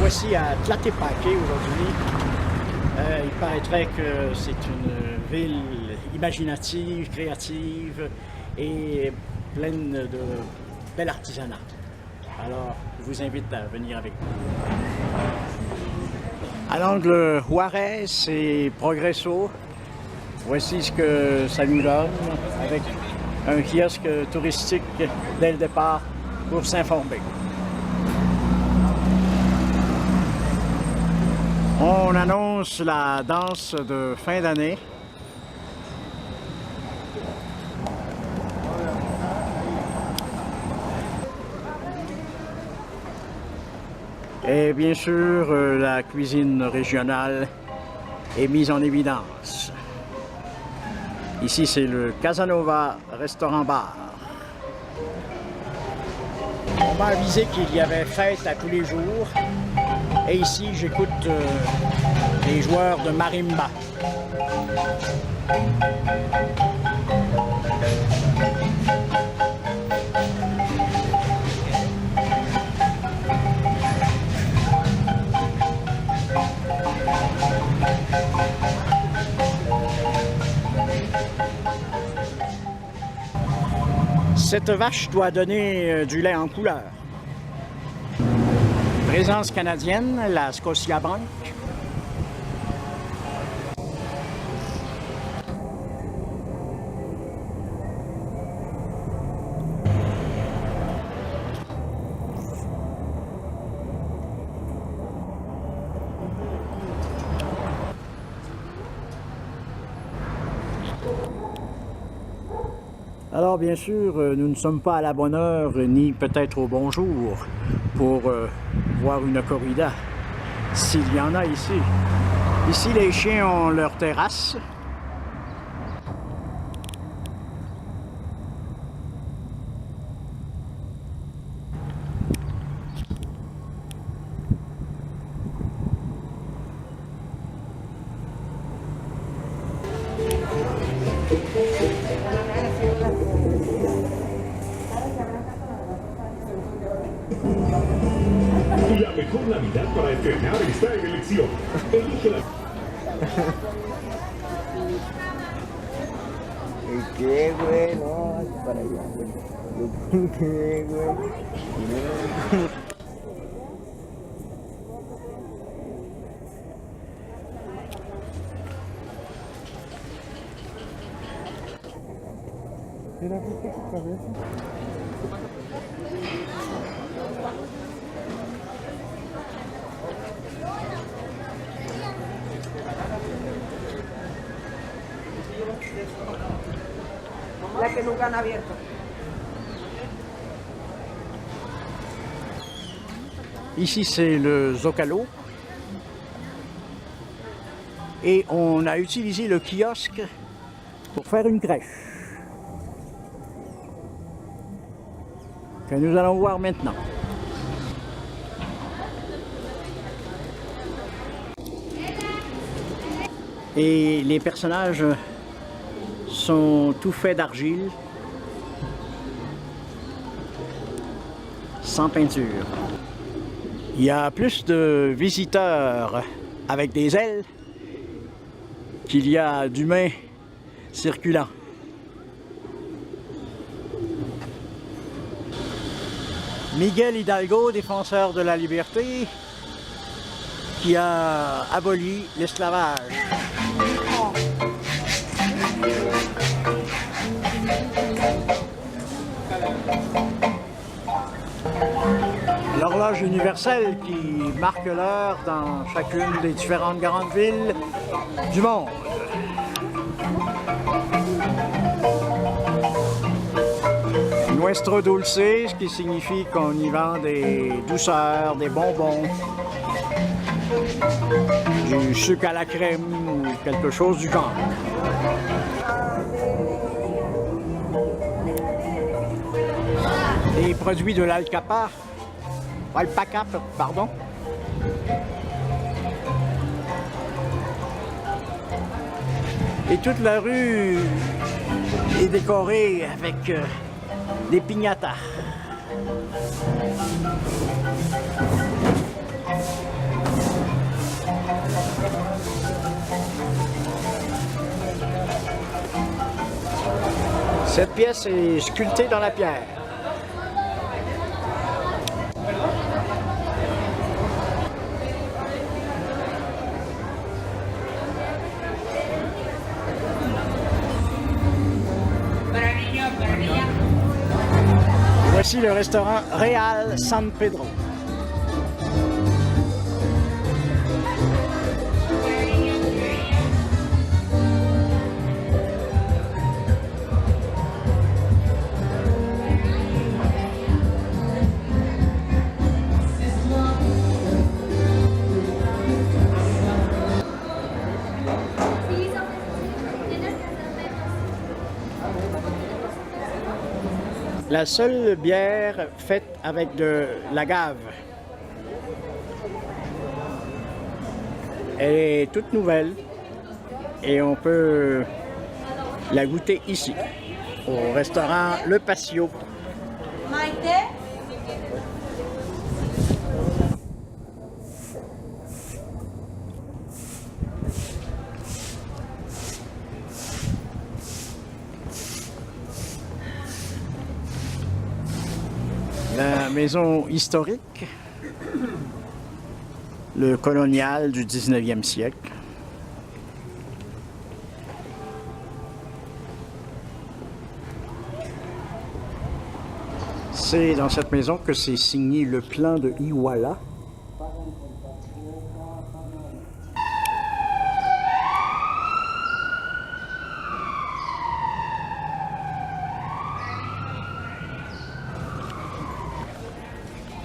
Voici à Tlaquepaque aujourd'hui. Il paraîtrait que c'est une ville imaginative, créative et pleine de bel artisanat. Alors, je vous invite à venir avec nous. À l'angle Juarez et Progreso, voici ce que ça nous donne avec un kiosque touristique dès le départ pour s'informer. On annonce la danse de fin d'année. Et bien sûr, la cuisine régionale est mise en évidence. Ici, c'est le Casanova Restaurant-Bar. On m'a avisé qu'il y avait fête à tous les jours. Et ici, j'écoute les joueurs de marimba. Cette vache doit donner du lait en couleur. Présence canadienne, la Scotiabank. Alors bien sûr, nous ne sommes pas à la bonne heure, ni peut-être au bon jour, pour voir une corrida, s'il y en a ici. Ici, les chiens ont leur terrasse. La mejor Navidad para estrenar esta elección. Elige la... ¿Qué, güey? No, para allá, güey. ¿Qué, güey? Mira, ¿qué tu cabeza? La que nunca han abierto. Ici, c'est le Zocalo. Et on a utilisé le kiosque pour faire une crèche. Que nous allons voir maintenant. Et les personnages sont tout faits d'argile, sans peinture. Il y a plus de visiteurs avec des ailes qu'il y a d'humains circulant. Miguel Hidalgo, défenseur de la liberté, qui a aboli l'esclavage. L'horloge universelle qui marque l'heure dans chacune des différentes grandes villes du monde. Nuestro Dulce, ce qui signifie qu'on y vend des douceurs, des bonbons, du sucre à la crème ou quelque chose du genre. et produits de l'alpaca, pardon. Et toute la rue est décorée avec des piñatas. Cette pièce est sculptée dans la pierre. Voici le restaurant Real San Pedro. La seule bière faite avec de l'agave. Elle est toute nouvelle et on peut la goûter ici, au restaurant Le Patio. La maison historique, le colonial du 19e siècle. C'est dans cette maison que s'est signé le plan de Iguala.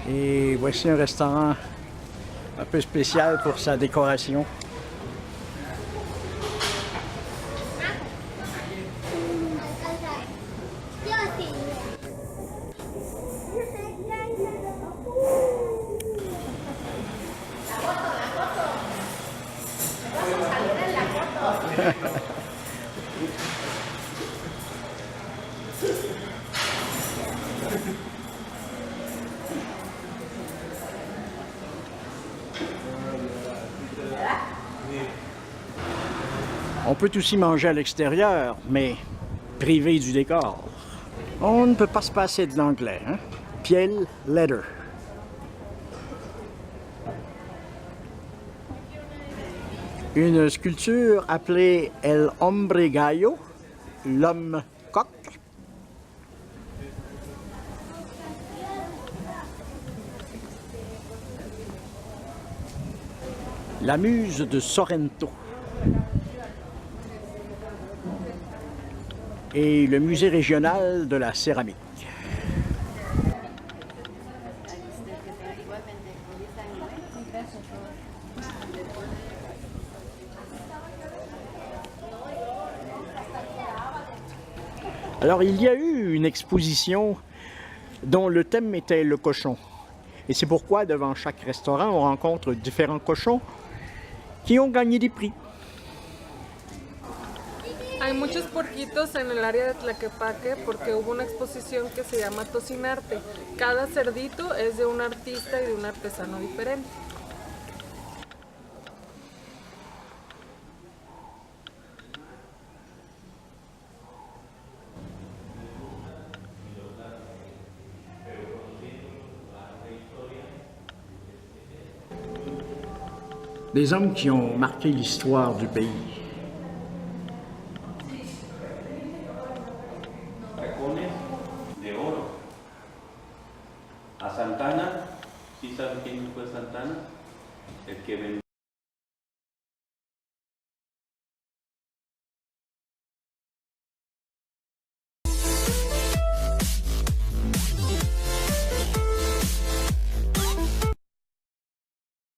Et voici un restaurant un peu spécial pour sa décoration. On peut aussi manger à l'extérieur, mais privé du décor. On ne peut pas se passer de l'anglais, hein? Piel letter. Une sculpture appelée El Hombre Gallo, l'homme coq. La muse de Sorrento. Et le musée régional de la céramique. Alors, il y a eu une exposition dont le thème était le cochon. Et c'est pourquoi, devant chaque restaurant, on rencontre différents cochons qui ont gagné des prix. Hay muchos porquitos en el área de Tlaquepaque porque hubo una exposición que se llama Tocinarte. Cada cerdito es de un artista y de un artesano diferente. Des hommes qui ont marqué l'histoire du pays. De oro. A Santana, ¿sí saben quién fue Santana? El que vendió.